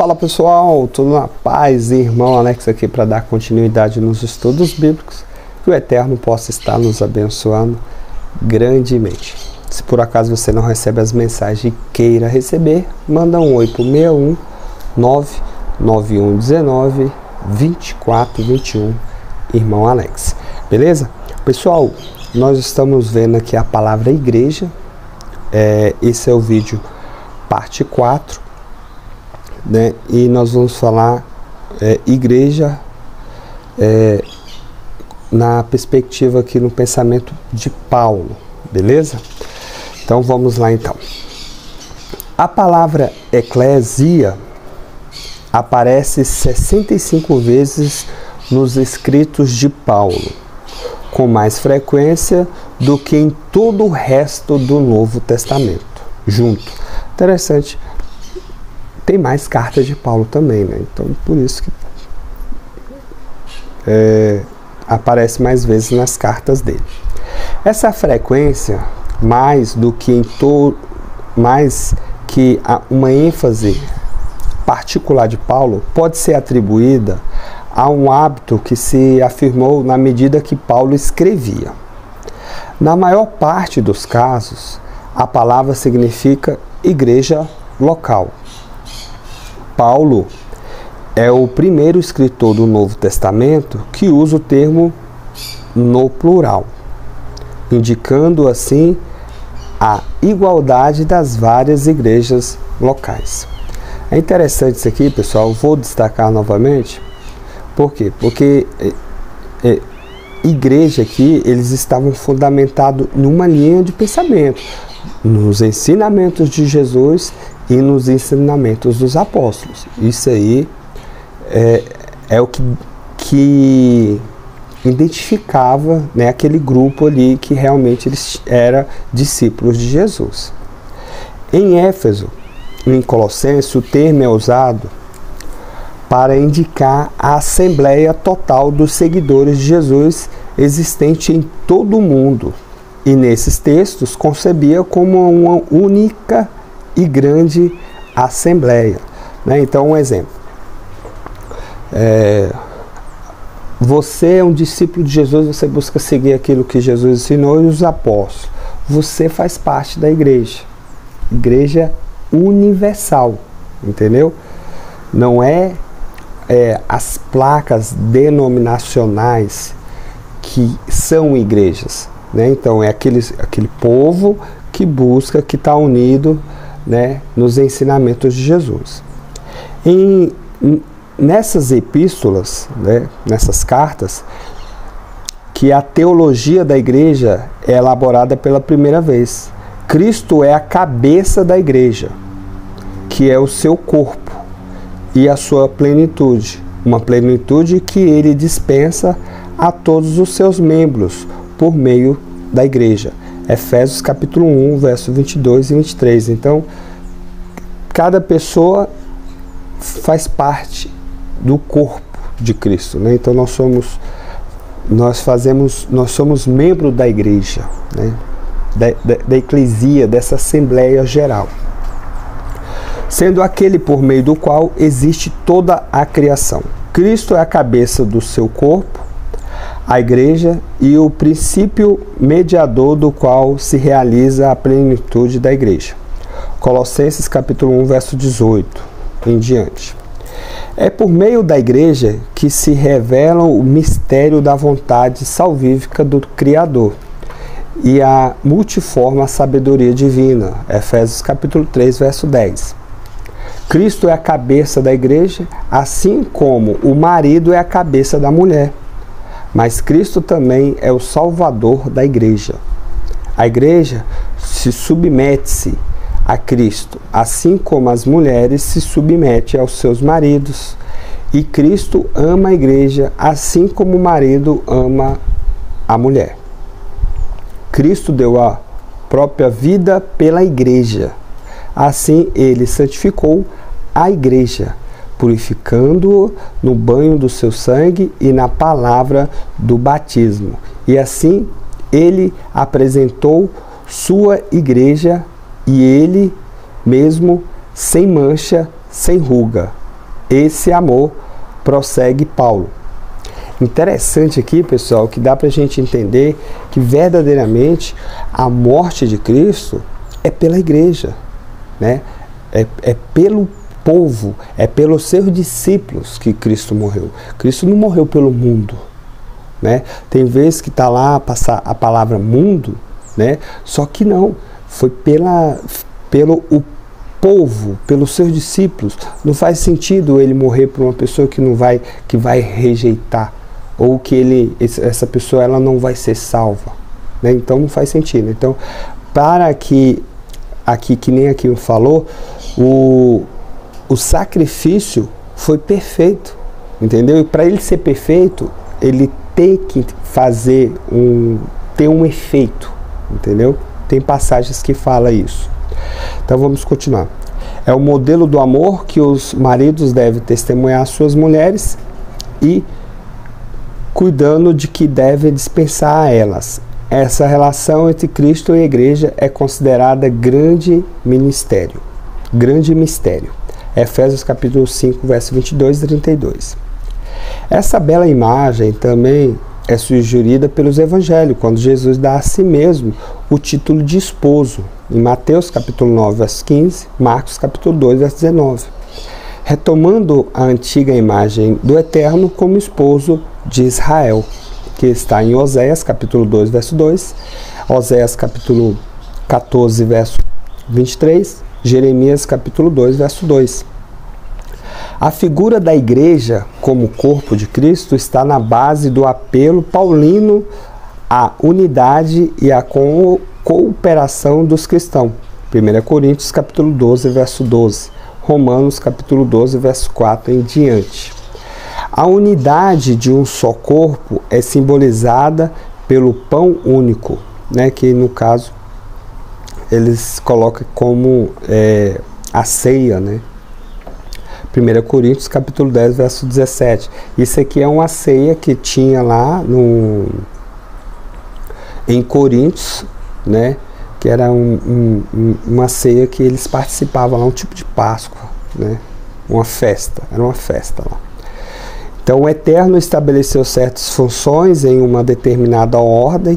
Fala pessoal, tudo na paz? Irmão Alex aqui para dar continuidade nos estudos bíblicos. Que o Eterno possa estar nos abençoando grandemente. Se por acaso você não recebe as mensagens e queira receber, manda um oi para o 61 99119 2421, Irmão Alex. Beleza? Pessoal, nós estamos vendo aqui a palavra igreja. Esse é o vídeo parte 4. Né? E nós vamos falar igreja na perspectiva aqui no pensamento de Paulo, beleza? Então vamos lá então. A palavra eclésia aparece 65 vezes nos escritos de Paulo, com mais frequência do que em todo o resto do Novo Testamento junto. Interessante. Tem mais cartas de Paulo também, né? Então, por isso que aparece mais vezes nas cartas dele. Essa frequência, mais que uma ênfase particular de Paulo, pode ser atribuída a um hábito que se afirmou na medida que Paulo escrevia. Na maior parte dos casos, a palavra significa igreja local. Paulo é o primeiro escritor do Novo Testamento que usa o termo no plural, indicando assim a igualdade das várias igrejas locais. É interessante isso aqui, pessoal, vou destacar novamente. Por quê? Porque igreja aqui, eles estavam fundamentados numa linha de pensamento, nos ensinamentos de Jesus e nos ensinamentos dos apóstolos. Isso aí é o que identificava, né, aquele grupo ali que realmente eles eram discípulos de Jesus. Em Éfeso, em Colossenses, o termo é usado para indicar a assembleia total dos seguidores de Jesus existente em todo o mundo. E nesses textos concebia como uma única e grande assembleia, né? Então, um exemplo. Você é um discípulo de Jesus, você busca seguir aquilo que Jesus ensinou e os apóstolos. Você faz parte da igreja. Igreja universal, entendeu? Não as placas denominacionais que são igrejas, né? Então, é aquele povo que busca, que está unido, né, nos ensinamentos de Jesus. Nessas epístolas, né, nessas cartas, que a teologia da igreja é elaborada pela primeira vez. Cristo é a cabeça da igreja, que é o seu corpo e a sua plenitude, uma plenitude que ele dispensa a todos os seus membros por meio da igreja. Efésios capítulo 1, verso 22 e 23. Então, cada pessoa faz parte do corpo de Cristo, né? Então, nós somos membros da igreja, né? Da eclesia, dessa assembleia geral. Sendo aquele por meio do qual existe toda a criação. Cristo é a cabeça do seu corpo, a igreja, e o princípio mediador do qual se realiza a plenitude da igreja. Colossenses capítulo 1, verso 18 em diante. É por meio da igreja que se revela o mistério da vontade salvífica do Criador e a multiforme sabedoria divina. Efésios capítulo 3, verso 10. Cristo é a cabeça da igreja, assim como o marido é a cabeça da mulher. Mas Cristo também é o Salvador da igreja. A igreja se submete-se a Cristo, assim como as mulheres se submetem aos seus maridos. E Cristo ama a igreja, assim como o marido ama a mulher. Cristo deu a própria vida pela igreja. Assim, ele santificou a igreja, purificando-o no banho do seu sangue e na palavra do batismo. E assim, ele apresentou sua igreja e ele mesmo sem mancha, sem ruga, esse amor, prossegue Paulo. Interessante aqui, pessoal, que dá para a gente entender que verdadeiramente a morte de Cristo é pela igreja, né? É pelo povo, é pelos seus discípulos que Cristo morreu. Cristo não morreu pelo mundo, né? Tem vezes que está lá passar a palavra mundo, né? Só que não, foi pelo o povo, pelos seus discípulos. Não faz sentido ele morrer por uma pessoa que vai rejeitar, ou que essa pessoa ela não vai ser salva, né? Então não faz sentido. Então, para que aqui, que nem aqui falou, o sacrifício foi perfeito, entendeu? E para ele ser perfeito, ele tem que ter um efeito, entendeu? Tem passagens que falam isso. Então vamos continuar. É o modelo do amor que os maridos devem testemunhar às suas mulheres e cuidando de que devem dispensar a elas. Essa relação entre Cristo e a igreja é considerada grande mistério. Efésios capítulo 5, verso 22 e 32. Essa bela imagem também é sugerida pelos evangelhos, quando Jesus dá a si mesmo o título de esposo, em Mateus capítulo 9, verso 15, Marcos capítulo 2, verso 19. Retomando a antiga imagem do Eterno como esposo de Israel, que está em Oséias capítulo 2, verso 2, Oséias capítulo 14, verso 23, Jeremias capítulo 2, verso 2. A figura da igreja como corpo de Cristo está na base do apelo paulino à unidade e à cooperação dos cristãos. 1 Coríntios capítulo 12, verso 12. Romanos capítulo 12, verso 4 em diante. A unidade de um só corpo é simbolizada pelo pão único, né, que no caso eles colocam como a ceia, né? 1 Coríntios capítulo 10, verso 17. Isso aqui é uma ceia que tinha lá em Coríntios, né? Que era uma ceia que eles participavam lá, um tipo de Páscoa, né? Uma festa, era uma festa lá. Então o Eterno estabeleceu certas funções em uma determinada ordem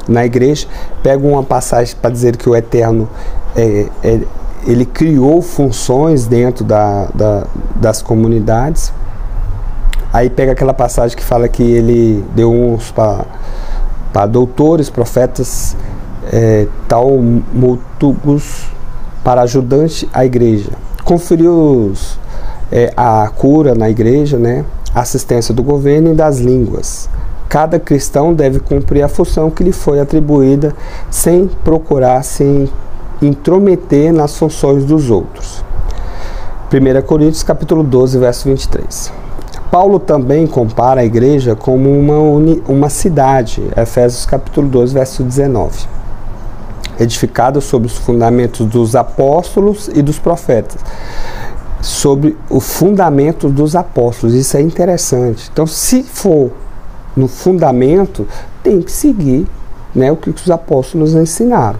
na igreja. Pega uma passagem para dizer que o Eterno ele criou funções dentro das comunidades. Aí pega aquela passagem que fala que ele deu uns para doutores, profetas, tautólogos, para ajudante à igreja. Conferiu a cura na igreja, né? Assistência do governo e das línguas. Cada cristão deve cumprir a função que lhe foi atribuída sem procurar se intrometer nas funções dos outros. 1 Coríntios capítulo 12, verso 23. Paulo também compara a igreja como uma cidade, Efésios capítulo 12, verso 19. Edificada sobre os fundamentos dos apóstolos e dos profetas. Sobre o fundamento dos apóstolos, isso é interessante. Então, se for no fundamento, tem que seguir, né, o que os apóstolos ensinaram.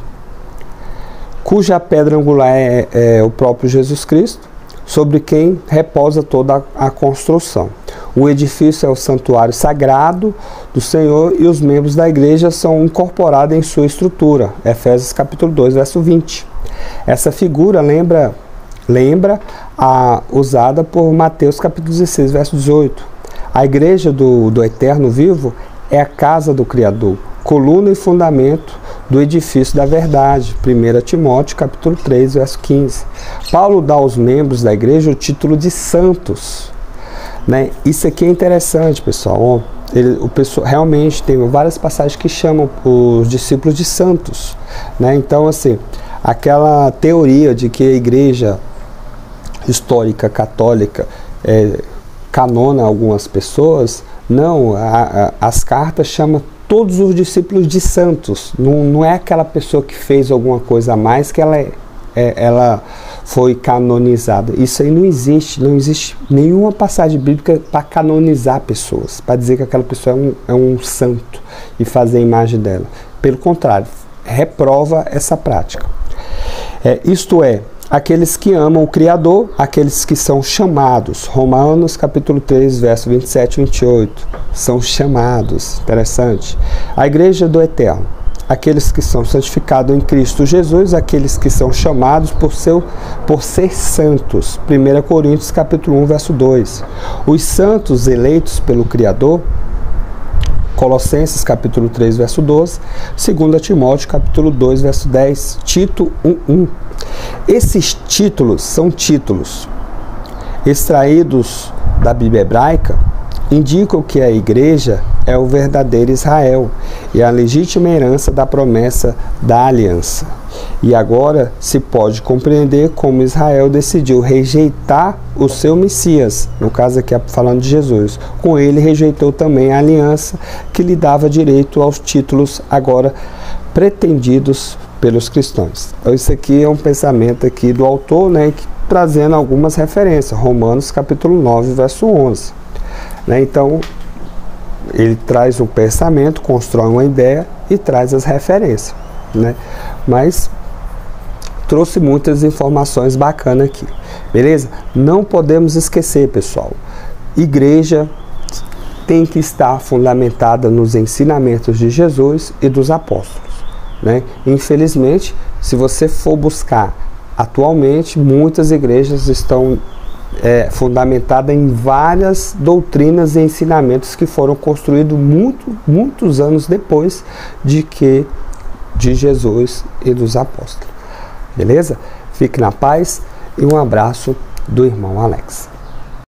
Cuja pedra angular é o próprio Jesus Cristo, sobre quem repousa toda a construção. O edifício é o santuário sagrado do Senhor e os membros da igreja são incorporados em sua estrutura. Efésios capítulo 2, verso 20. Essa figura lembra a usada por Mateus capítulo 16, verso 18. A igreja do Eterno vivo é a casa do Criador, coluna e fundamento do edifício da verdade. 1 Timóteo capítulo 3, verso 15. Paulo dá aos membros da igreja o título de santos, né? Isso aqui é interessante, pessoal. O pessoal realmente tem várias passagens que chamam os discípulos de santos, né? Então, assim, aquela teoria de que a igreja histórica católica canona algumas pessoas, não, as cartas chamam todos os discípulos de santos. Não é aquela pessoa que fez alguma coisa a mais que ela foi canonizada. Isso aí não existe nenhuma passagem bíblica para canonizar pessoas, para dizer que aquela pessoa é um santo e fazer a imagem dela. Pelo contrário, reprova essa prática. Isto é, aqueles que amam o Criador, aqueles que são chamados. Romanos capítulo 3, verso 27 e 28. São chamados. Interessante. A igreja do Eterno. Aqueles que são santificados em Cristo Jesus, aqueles que são chamados por ser santos. 1 Coríntios capítulo 1, verso 2. Os santos eleitos pelo Criador. Colossenses capítulo 3, verso 12, 2 Timóteo capítulo 2, verso 10, Tito 1:1. Esses títulos são títulos extraídos da Bíblia hebraica, indicam que a igreja é o verdadeiro Israel e a legítima herança da promessa da aliança. E agora se pode compreender como Israel decidiu rejeitar o seu Messias, no caso aqui falando de Jesus. Com ele rejeitou também a aliança que lhe dava direito aos títulos agora pretendidos pelos cristãos. Então isso aqui é um pensamento aqui do autor, né, trazendo algumas referências. Romanos capítulo 9, verso 11. Né, então ele traz um pensamento, constrói uma ideia e traz as referências. Né? Mas trouxe muitas informações bacanas aqui, beleza? Não podemos esquecer, pessoal, igreja tem que estar fundamentada nos ensinamentos de Jesus e dos apóstolos, né? Infelizmente, se você for buscar atualmente, muitas igrejas estão fundamentadas em várias doutrinas e ensinamentos que foram construídos muitos anos depois de Jesus e dos apóstolos. Beleza? Fique na paz e um abraço do irmão Alex.